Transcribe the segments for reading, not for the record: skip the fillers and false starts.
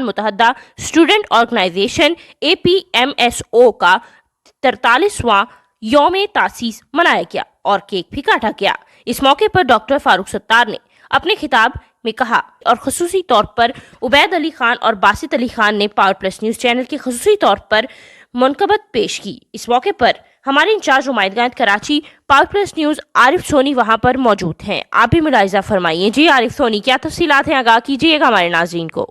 متحدہ student organization APMSO کا 43واں یوم تاسیس منایا گیا اور کیک بھی کاٹا گیا۔ اس موقع پر ڈاکٹر فاروق ستار نے اپنے خطاب میں کہا اور خصوصی طور پر عبید علی خان اور باسط علی خان نے پاور پلس نیوز چینل کی خصوصی طور پر منقبت پیش کی۔ اس موقع پر ہمارے انچارج نمائندگان Karachi power plus news Arif Soni وہاں پر موجود ہیں۔ آپ بھی ملاحظہ فرمائیے۔ جی عارف سونی، کیا تفصیلات ہیں؟ آگاہ کیجیے گا ہمارے ناظرین کو۔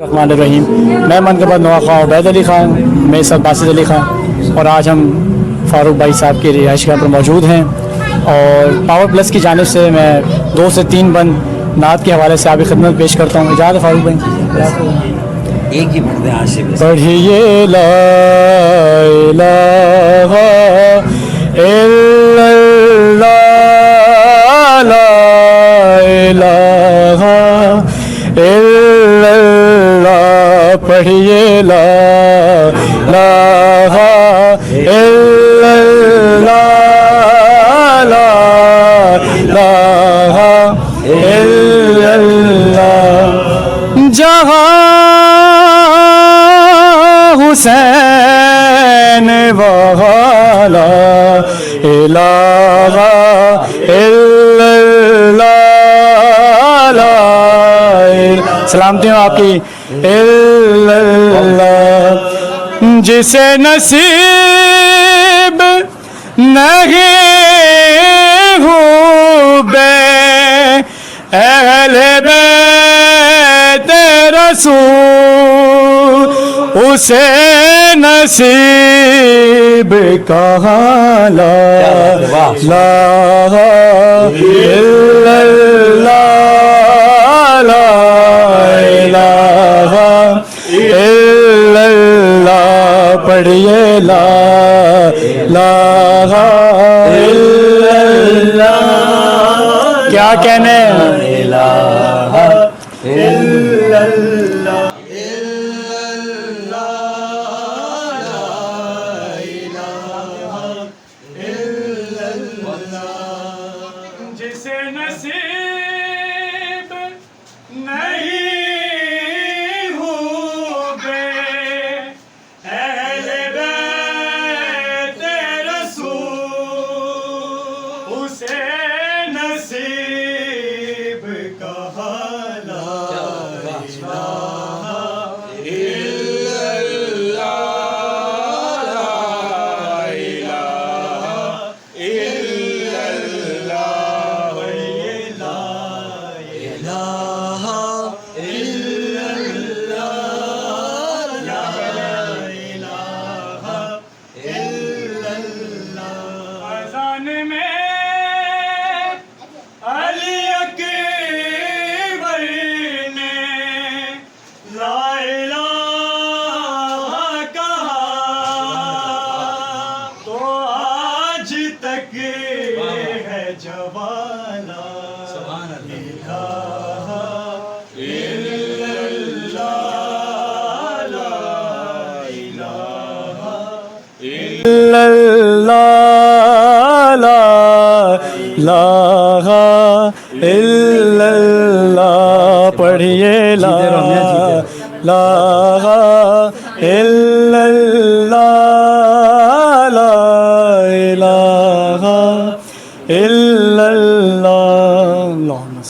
الرحمن الرحیم، میں منقبت نواخواں عبید علی خان، میرے ساتھ باسط علی خان، اور آج ہم فاروق بھائی صاحب کی رہائش گاہ پر موجود ہیں اور پاور پلس کی جانب سے میں 2 سے 3 بند نعت کے حوالے سے آپ کی خدمت پیش کرتا ہوں۔ اجازت ہے فاروق بھائی؟ ایک ہی پڑھتے ہیں عاشق پڑھیے لا الہ الا اللہ، لا الہ الا اللہ، پڑھیے لا الہ الا اللہ، لا الہ الا اللہ۔ جہاں حسین وہاں لا الہ الا اللہ، سلامتی ہوں آپ کی، الا اللہ۔ جسے نصیب نہیں ہوں بے اہل بیت رسول، اسے نصیب کہاں لا الہ الا اللہ، لا الہ الا اللہ، پڑھیے لا الہ الا اللہ۔ کیا کہنے الہ الا اللہ، جسے نصیب نہیں ہوں بے اہل بیت رسول، اسے نصیب کہاں لا الہ الا اللہ، لا الہ الا اللہ، لا الہ الا اللہ، لا الہ الا اللہ۔ اذان میں علی اکبر نے لا الہ کہا تو آج تک ہے جوان لا الہ الا اللہ، لا الہ الا اللہ، لا الہ الا اللہ، پڑھیے لا الہ الا